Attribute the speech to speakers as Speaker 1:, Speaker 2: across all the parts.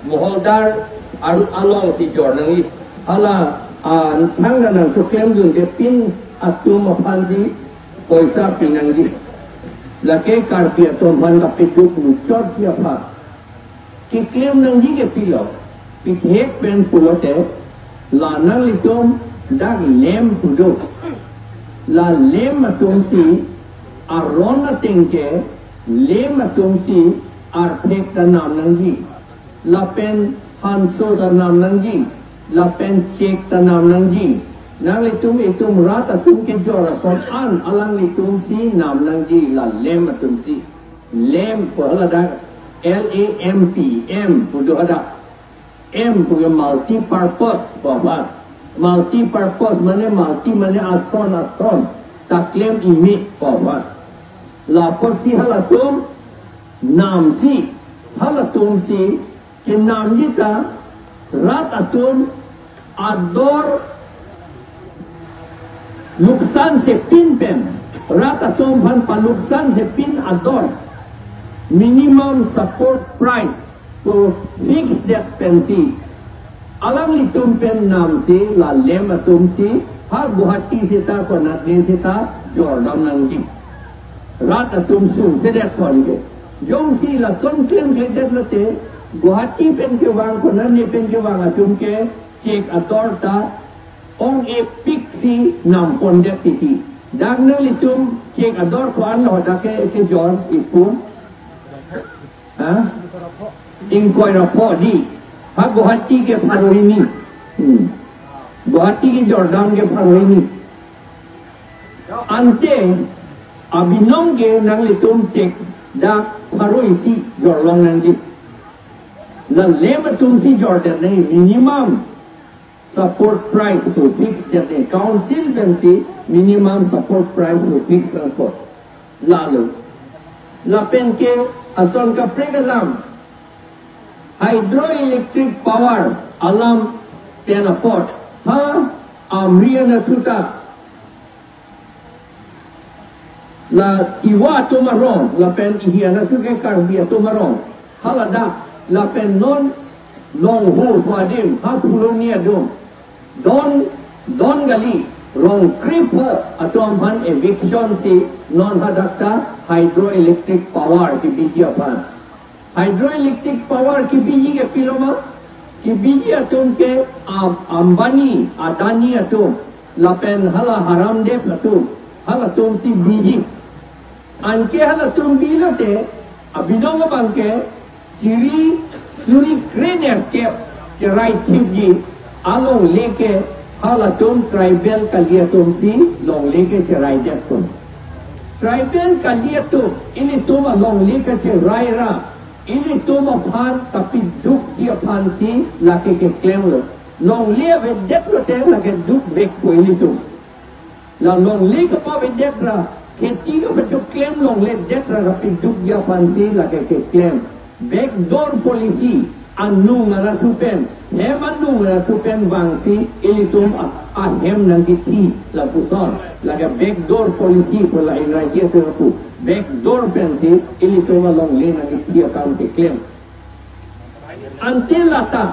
Speaker 1: moholdar along si jornang it ala thang nang so claim dun ke pin atum apan si poisa pinang di lake karpia tom ban ka pituk nu chot sia pa ki claim nang di ke pilo pit hek pen pulote la nang litom dag lem pudo la lem atum si arona tingke lem atum si arpek ta nam nang di la pen hanso ta nam nang di la pen cek ta nam nang di nang litum itum rat atum ke jora son an alang litum si nam nang di la lem atum si lem pala da LAMP M pudo ada M punya multi purpose bahwa multi purpose mana multi mana ason tak claim imit bahwa lapor si halatum nam si halatum si ke nam kita rat atum ador luksan se pin pen rat atum ban paluksan se pin ador minimum support price to fix that pensi alam litum pen nam si la lem atum si har Guwahati sita ko natne sita Jordan nangji rat atum sung se det kon ke jong si la son claim ke det lote Guwahati pen ke wang ko natne pen ke wang atum ke check atorta ong e pick si nam pon det titi dag na litum check ador ko an lo da ke jor ipun ingkoi rapo di ha Guwahati ke pharo ini Guwahati ke Jordan ke pharo ini ante abinong ke nang litum cek da pharo isi jorlong nanti la lema tum si Jordan nei minimum support price to fix that the council can see minimum support price to fix transport lalu la pen ke ason ka pregalam hydroelectric power alam tenapot ha amria na tuta la iwa tumarong la pen ihia na tuke karbia tumarong halada la pen non long ho padim ha pulonia dum don gali rong krip ho atom ban eviction si non hadakta hydroelectric power ki bijia pan hydroelectric power ki biji ke piloma ki biji atom ke Ambani Adani atom lapen hala haram dep atom hala atom si biji anke hala atom bilote abinong bangke ciri suri krener ke cerai chipji along leke hala atom tribal kaliatom si long leke cerai dep tribal kaliatom ini toma long leke cerai ra ini toma pan tapi duk dia pan si laki ke claim lo long lia ve det lo te laki duk bek ko ini tu la long li ke pa ve det ra ke ti ko betul claim long le det ra tapi duk dia pan si laki ke claim backdoor policy anu ngara tupen hem anu ngara tupen bang si ini tum hem nanti ti la puson laki backdoor policy ko la in raja tu backdoor pensi ini cuma long lane yang dia account claim until lata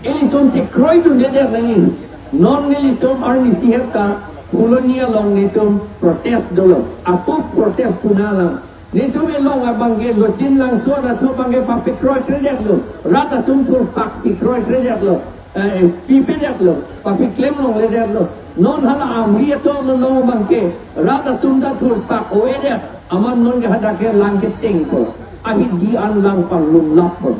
Speaker 1: ini tuh cek kroy tuh dia lagi non ini tuh army siapa kolonia long itu protest dulu aku protest punalang ini tuh long abang ke locin langsung atau bangke papi kroy terjadi lo rata tuh pak si kroy terjadi lo pipi terjadi lo papi claim long terjadi lo non hala amri itu long bangke rata tuh dah tuh pak oede aman non ke hadake langit tengko ahid di an lang pang lum lapon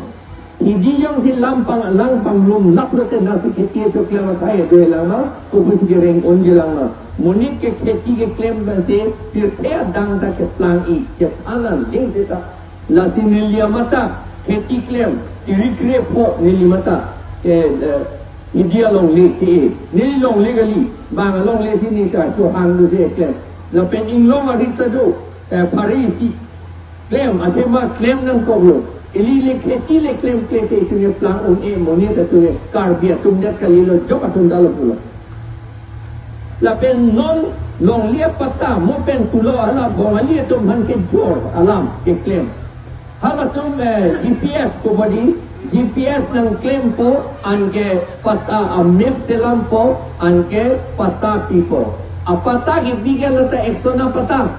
Speaker 1: hidi yang si lampang lang pang lum lap lo te nasi keti to klema kaya do lama ko bus gereng onje lama monik ke keti ke klem ban se pir te dang ta ke plan I ke anan ding se ta la sinilia mata keti klem siri kre po nili mata ke India long le te nili long le gali bang long le sini ta chu hang do se klem la pen ing long arit ta do Parisi claim akhirnya claim nang koglo ili le kheti le claim klete itu ni plan on e moni ta tu karbia tum dat kali lo jok atum dalo pula la pen non long lia pata mo pen tulo ala bongali tum han ke jor alam ke claim halatum GPS po body GPS ng claim po anke pata map selam po anke pata people apata ibigay lata eksona pata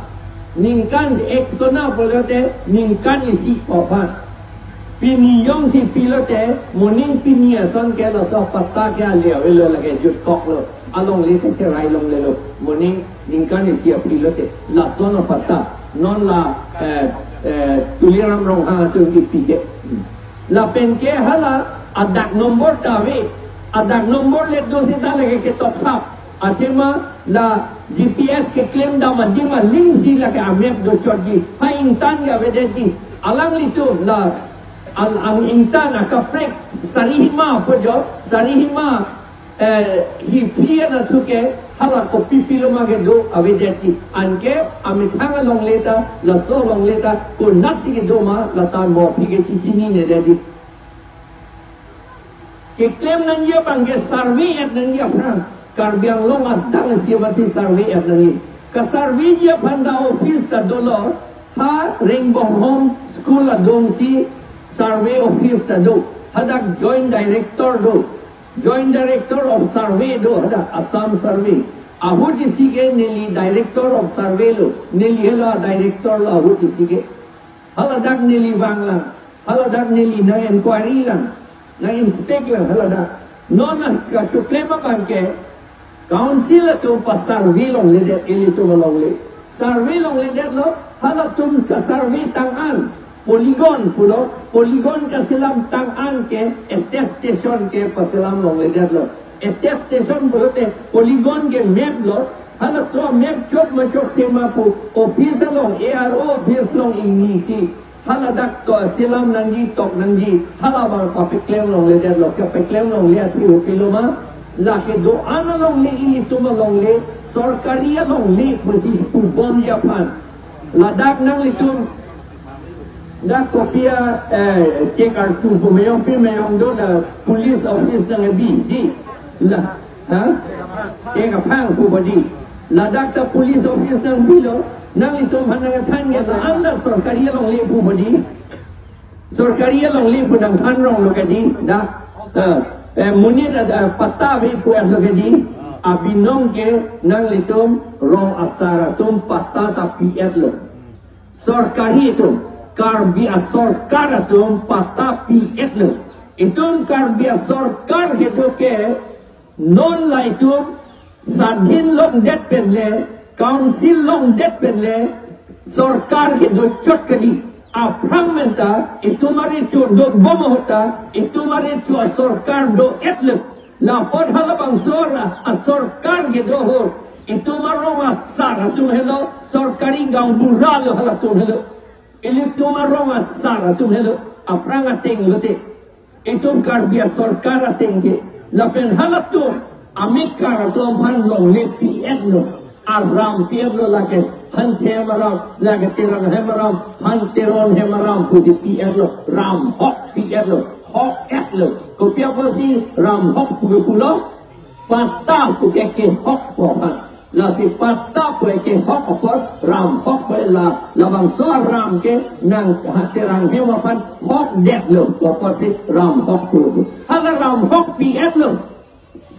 Speaker 1: ningkan eksona po late ningkan isi po pa piniyong si pilote muning piniason ke la sa pata kya leo elo lage jut kok lo along lete se rai long lelo muning ningkan isi pilote la zona pata non la tuliram rong ha tu ipige la penke hala adak nombor tawe adak nombor let do se lage ke top up atima la GPS ke claim da madima link si la ke amep do choji ha intan ga vedeti alang litu la ang intan akaprek sarihima pojo sarihima hipia na tuke hala ko pipilo mage do avedeti anke amithanga long leta la so long leta ko naksi ke do ma la tan mo pige chichini ne dedi ke claim nang ye bangge survey at nang ye prang karbiang long at dang si bati survey at nang ye ka survey ye banda office ta dolor ha rainbow home school adong si survey office ta do hadak joint director do joint director of survey do hadak Assam survey ahut isige neli director of survey lo neli hela director lo ahut isige haladak neli bangla haladak neli na inquiry lang na inspect lang haladak non ka chuklema kanke council to pa survey long le elito long le survey long le lo halatum ka survey tangan polygon pulo polygon ka silam tangan ke attestation ke pasilam long le lo attestation pulo te polygon ke map lo hala so map chok ma chok tema pu office long ARO office long inisi hala dak to silam nangi tok nangi hala ba pa peklem long le lo ka peklem long le ati upiloma la ke do ana long le itu ma long le sorkaria long le pusi pu bom Japan ladak nang litum da kopia cek artu pemeyong do la police office nang di la ha cek apang pu body la dak ta police office nang bilo nang itu hanang than ya la anda sorkaria long le pu body sorkaria long le pu dang than rong lo kadi da munir ada pata ve pu lo kadi abinong ke nang litum rong asara tum pata ta pi lo sorkari itu karbi sorkar atum pata pi etlo itum karbi sorkar gitu ke non la itum sadhin long det penle council long det penle sorkar gitu chot kadi aprang menta itumari chu do bom hota itumari chu sorkar do etlo la pod halabang sora sorkar gitu ho itumaro masar atum hello sorkari gang buralo halatum hello Itu marong asar tu hello aprang ateng lote itu karbia sorkar ateng ke lapen halat tu amikar tu man long le PS lo aram PS lo lake han semaram lake terang hemaram han teron hemaram ku di PS lo ram hok PS lo hok et lo ko pia posi ram hok ku pulo pata ku ke hok po la si pata ko ke hok ko ram hok ko la bang so ram ke nang terang hewa pan hok det lo ko si ram hok ko hala ram hok PS lo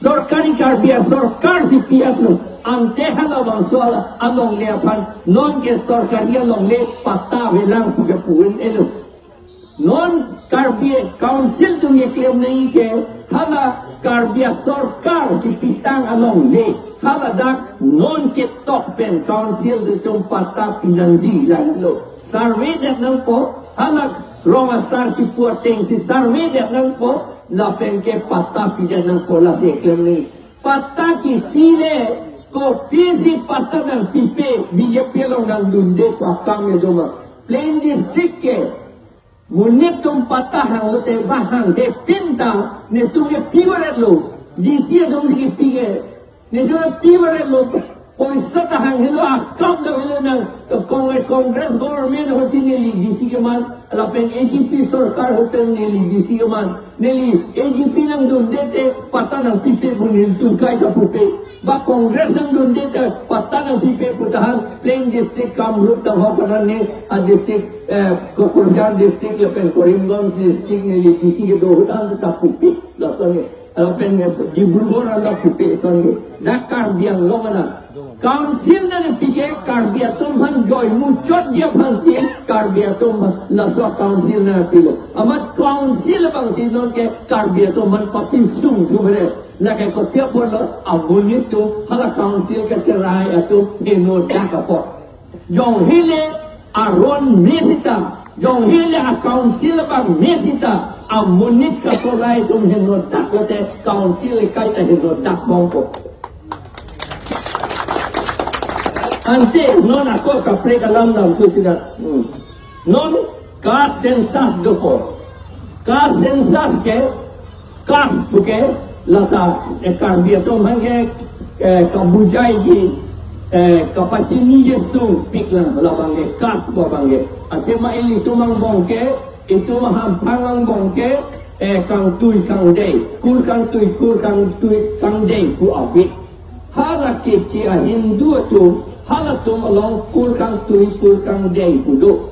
Speaker 1: sorkari karbia sorkar si PS lo ante hala bang so along le pan non ke sorkaria long le pata velang ku ke puin elo non karbia council tu ye claim nahi ke hala karbia sorkar ki pitang along le hala dak non ke tok pen council de tum pata pinanji lang lo survey dat nang po hala roma sar ki puateng si survey dat nang po la pen ke pata pidan nang po la se claim nahi pata ki pile ko pisi pata nang pipe BJP long nang dunde ko akang ye doma plain district ke munit tum patah hang lo te bahang de pinta ne tum ye piware lo disi dum sigi pige ne do piware lo poisa ta hang helo akam do helo nang congress government ho sineli disi ke man la pen AGP sarkar hoten neli disi ke man neli AGP nang dum de te patah nang pipe bunil tum kai ka pupe ba kongres ang doon dito patan ang pipe putahan plain district Kamrup tang hokanan ni district Kokurjar district lapen Korimgons district ni DC ke dohutan ta pupi lasan ni lapen di Burgor ala pupi sange dakar biang lomana council na ni pige karbiatum han joy muchot dia pansil karbiatum laswa council na pilo amat council bang sinon ke karbiatum man papisung subere na kay ko tiap polo abunit to hala council ka cerai atu eno dakapo jong hile aron mesita jong hile a council bang mesita amunit ka solai tum heno dakote council kai ta heno dakbongko ante non ako kapre kalam dam tu sidat non ka sensas dopo ka sensas ke kas buke lata karbiato mange kabujai ji kapacini yesu piklan labange kas babange ate ma ili tumang bongke itu mahampangang bongke kang tui kang dei kul kang tui kang dei ku awit hala ke ci hindu tu hala tum along kurkang tui kurkang day pudo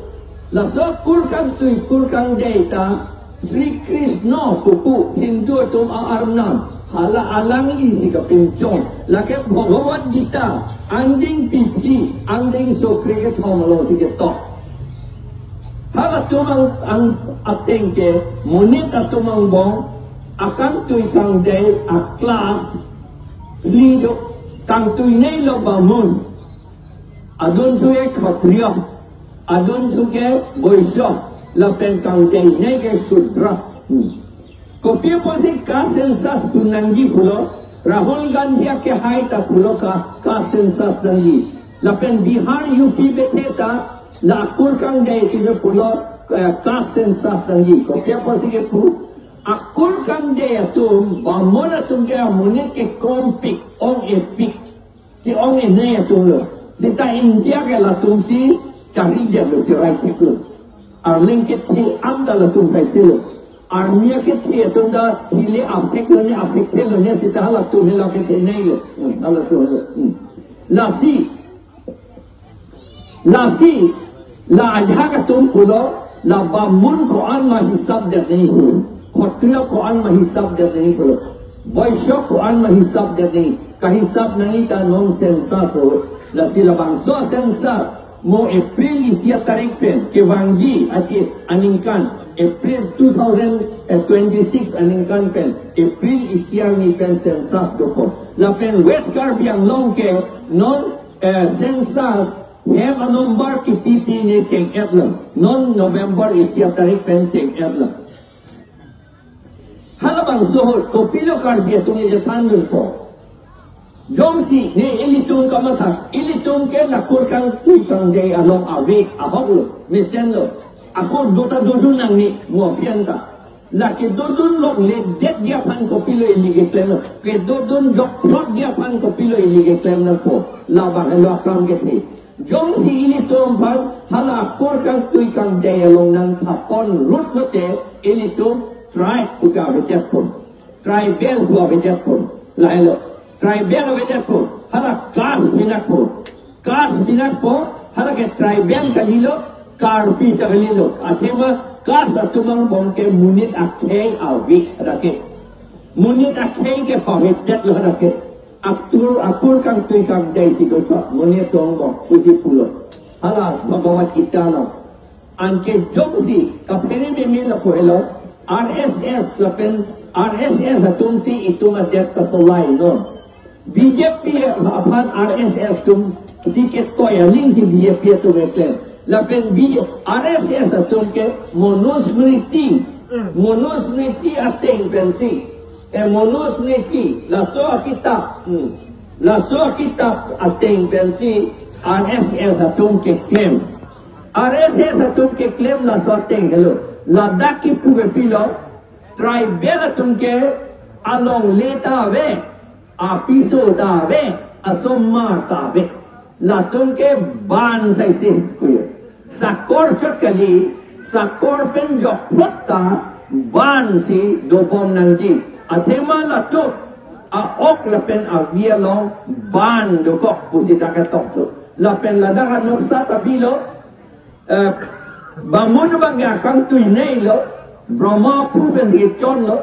Speaker 1: laso kurkang tui kurkang day ta Sri Krishna pupu Hindu tum arnam hala alang isi ka pinchong lake Bhagavad Gita anding pipi anding sokri ke thomalo sige to hala tum ang ateng ke munit atumang bong akang tui kang day a class lido kang tui nei lo bamun adun tu ek khatriya adun tu ke boisya lapen kang dei nei ke sudra kopi pasi ka sensas tunangi pulo Rahul Gandhi ke hai ta pulo ka sensas nangi lapen Bihar UP beteta la akur kang dei ke pulo ka sensas nangi kopi pasi ke pu akur kang dei atum bamona tum ke amunit ke kompik ong epik ki ong e nei atum lo Dita India ke la tumsi cari dia lo cerai ciklu. Arling ke thi anda la tum kai silo. Armia ke thi tunda hile apek lo ne sita la tum la ke thi nei lo. Ala tu lasi la ajha ka tum pulo la bamun Quran ma hisab de nahi pulo. Khotriya Quran ma hisab de nahi pulo. Boysho Quran ma hisab de nahi. Ka hisab nahi ta nonsense ho. La sila bangso sensa mo April isia tarik pen ke wangji aci aningkan April 2026 aningkan pen April isia ni pen sensa dopo la pen West Caribbean long ke non sensa hem a number ki pipi ne cheng etlam non November isia tarik pen cheng etlam hala bangso ko pilo Caribbean tunge jathan ko Jomsi ni ilitung kamata ilitung ke lakur kang tui kang day along awik ahok lo mesen lo ako dota dudun nang ni mo pianta laki dudun lo le det dia pan ko pilo ilige klem lo ke dudun jok lot dia pan ko pilo ilige klem lo ko la ba lo akram ke ni Jomsi ilitung pan hala akur kang tui kang day along nang tapon rut lo te ilitung try uga vejet pun try bel uga vejet pun lai lo tribal wejar ko hala kas binak po hala ke tribal kalilo karpi kalilo athema kas atumang bongke munit akhei awik rake munit akhei ke pahetat lo rake akur kang tui kang dai si ko munit tong bong puji pulo hala Bhagavad Gita lo anke jomsi kapene me mela ko elo RSS lapen RSS atumsi ituma det kasolai no BJP apaan RSS tum sikit ko ya ling si BJP tu beklen lapen RSS tum ke monusmriti ateng pensi monusmriti laso kitab ateng pensi RSS tum ke claim RSS tum ke claim laso ateng hello ladaki puge pilo tribal tum ke along leta ve apiso tabe asomma tabe latun ke ban sai sin sakor chakali sakor pen jok lotta ban si dopom nangji athema latu ok la pen avia long ban do kok pusi takatok tu la pen la dah noksa tabilo bamun bangga kang tui nei lo Brahma proven he chon lo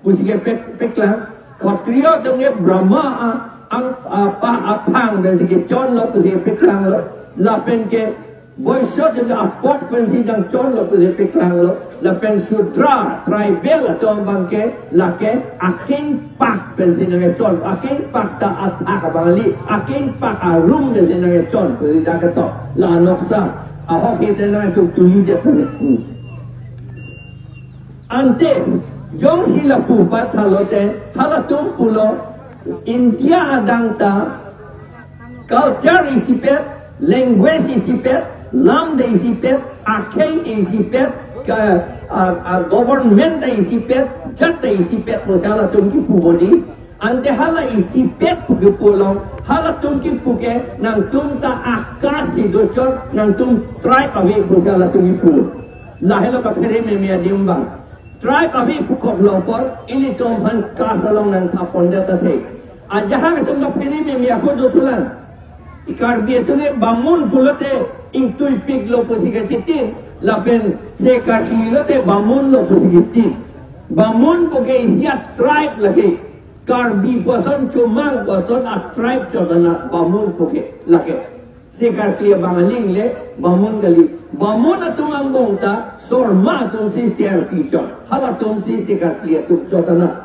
Speaker 1: pusi ke pekla khatrio dong Brahma ang pa apang dan sikit chon lo pusi peklang lo la pen ke boy shot de apot pen si jang chon lo pusi peklang lo la pen Shudra tribal atong bangke la ke akin pak pen si nang chon akin pak ta atak bangali akin pak arum de nang chon pusi da ka to la noksa ahok kita na tu tuju de ante jong sila pupat halote halatum pulo India adangta culture isipet language isipet lamda isipet arcade isipet government isipet jata isipet musala tumki pubodi ante hala isipet puge pulong hala tumki puge nang tumta akasi docor nang tum tribe ave musala tumki pulo lahelo ka phere me mia diumbang Try kami pukok lopor ini tumpang kasalong nang kapon data te. Ajahan itu nak pilih memi aku dotulan. Ikar dia tu ni bangun pulote intui pig lopor sikasitin. Lapen sekar silote bangun lopor sikitin. Bangun puke isiat tribe lagi. Karbi boson cumang boson a tribe codana bangun puke lagi. Sekar klia bangaling le bangun gali. Bamun atung ambong ta sorma tung si siar pichon hala tung si sikar klia tung chotana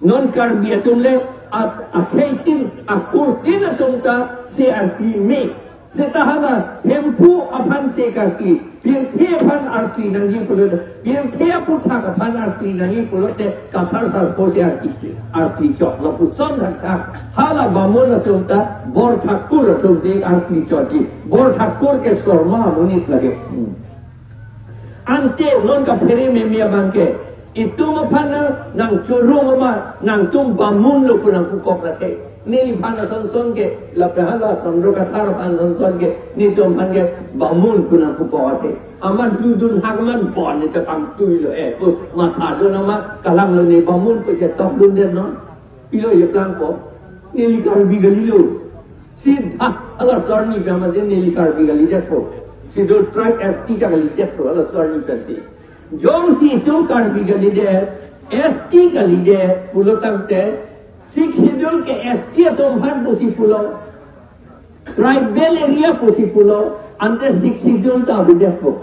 Speaker 1: non karbi atung le at akaitin akurtin atung ta si arti me seta hala hempu apan sikar kli piang thea pan arti nangi pulot piang thea puthak apan arti nangi pulot te kathar sar po si arti chot la puson thak hala bamun atung ta bor thakur atung si arti choti bor thakur ke sorma munit lage ante non ka phere me mia bangke itu mapana nang churung ma nang tum bamun lo punang pukok late ni pana son ke la pahala sondro ka thar pan son ke ni tum pange bamun punang pukok ate aman dudun hagman bon ni ta kam tui lo pu matha do nama kalang lo ni bamun pe ke tok dun den no pilo ye plan ko ni kar bigali lo sidha Allah sorni kama je ni kar bigali jatho sidul tribe ST ka gali jatho Allah sorni pati jom si tu kar bigali de ST gali de pulo tamte Sikh schedule ke ST to bhar pusi pulo tribal area pusi pulo ante Sikh schedule ta bideko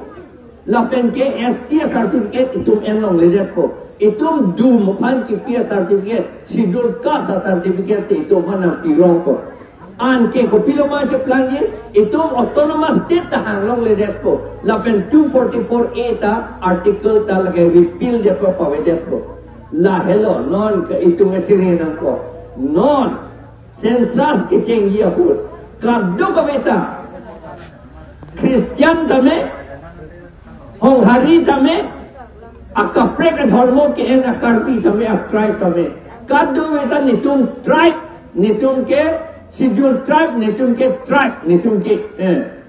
Speaker 1: lapen ke ST certificate itum enlong lejepo itum du muphan ki P certificate schedule ka certificate se itum mana pirong ko an ke ko pilo ma che plangi itum autonomous state ta hanglong lejepo lapen 244A ta article ta lage repeal de ko pawe depo la hello non ke itum etine na ko non census ke chengi apu kaddo kaveta Christian tame Hong hari tame akapre ke dharmo ke en akarbi tame tribe tame kaddo veta nitum tribe nitum ke schedule tribe nitum ke tribe nitum ke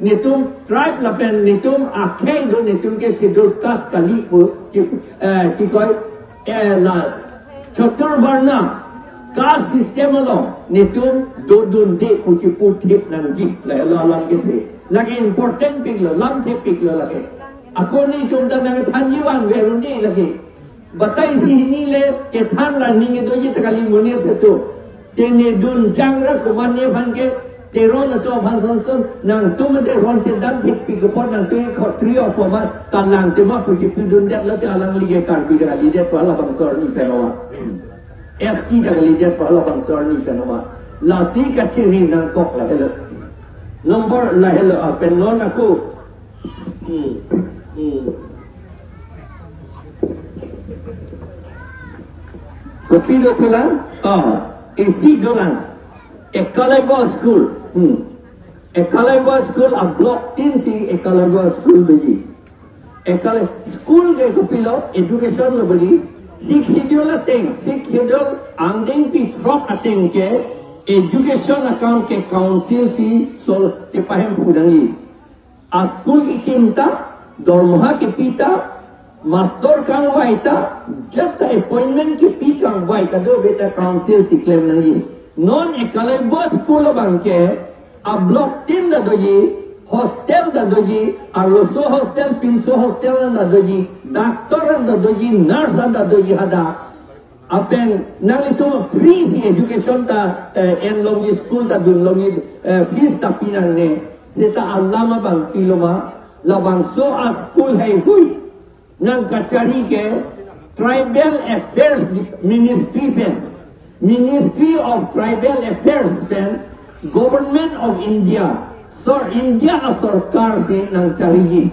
Speaker 1: nitum tribe lapen nitum akhei do nitum ke schedule caste kali pu ki koi la chatur varna caste system lo nitum do dun de puchi puthip nang ji la la ke the lagi important piglo lam the piglo lagi ako ni chumta nang thanjiwan veruni lagi batai si ni le ke than la ninge do ji takali moni thetu tene dun jangra kumane bhange teron to bhansan son nang tum de ron che dan pik pik ko nang tu ko trio ko ma kalang te ma puji pidun de la te alang lige kar bi ga li de pala bang sor ni penawa ST ga li de pala bang sor ni penawa la si ka chi ni nang kok la hele nomor la hele pen non aku kopi do pulang isi dolang Ekalaiwa school Ekalaiwa school a block 3 si Ekalaiwa school beli Ekalaiwa school ke kopilo education lo beli Sikh schedule ateng Sikh schedule anding pi trop ateng ke education account ke council si sol cepahem pudangi a school ki kimta dormaha ke pita Master kang waita, jab ta appointment ki pi kang waita do beta council si claim nangi. Non ekalai bus school bangke, a block 10 da doji, hostel da doji, a loso hostel, pinso hostel da doji, doctor da doji, nurse da doji hada. Apen nang itu free si education ta en longi school ta dun longi fees ta pinang ne. Seta allama bang piloma, labang so a school hai hui. Nang kacari ke Tribal Affairs Ministry pen, Ministry of Tribal Affairs pen, Government of India, India a sarkar se nang cari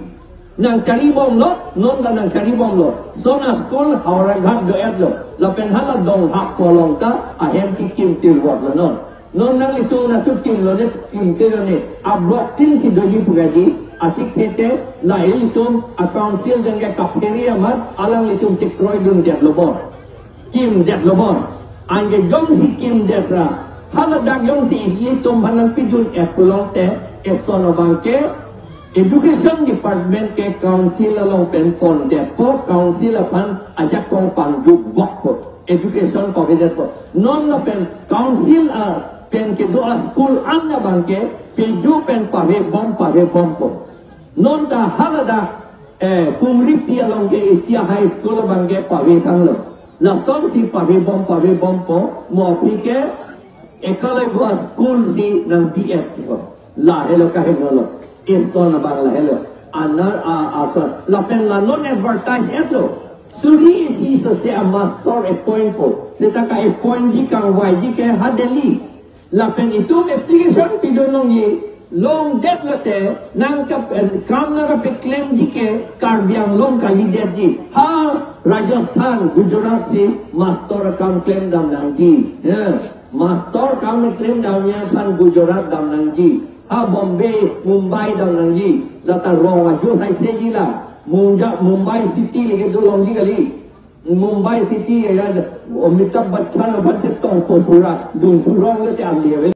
Speaker 1: nang cari bom lo, non da nang cari bom lo, sona school Hauraghat do edlo, lapen hala dong hak kolong ta ahem ki kim tirwat lo non nang itu na tu kim lo ne kim tiro ne a block tin si doji pugadi. Atik tete la elitum a council jangga cafeteria mat alang litum cekroy dun det lobor kim det lobor anje jong si kim det ra hala dag jong si litum banang pidun epulong te esono bangke education department ke council along pen pon det po council apan ajak kong pandu bok po education ko vedet po non na pen council pen ke do school anna bangke peju pen pave bom po non ta halada kumri pia long ke Asia High School bangke pave kang lo la som si pave bom po mo pike ekale go school si nang BF ko la hello ka hello iso na bang la hello anar asar la pen la non advertise eto suri si so se a master appoint po se ta ka appoint di kang wai di ke hadeli la pen itu application pidonong ye long det late nang kap kam na pe claim dike karbiang long kali det ji ha Rajasthan Gujarat se master kam claim dam nang ji master kam claim dam ya pan Gujarat dam nang ji ha Bombay Mumbai dam nang ji lata ro jo sai se ji la Mumbai city lege do long ji gali Mumbai city ya Amitabh Bachchan bante tong ko pura dun rong le te al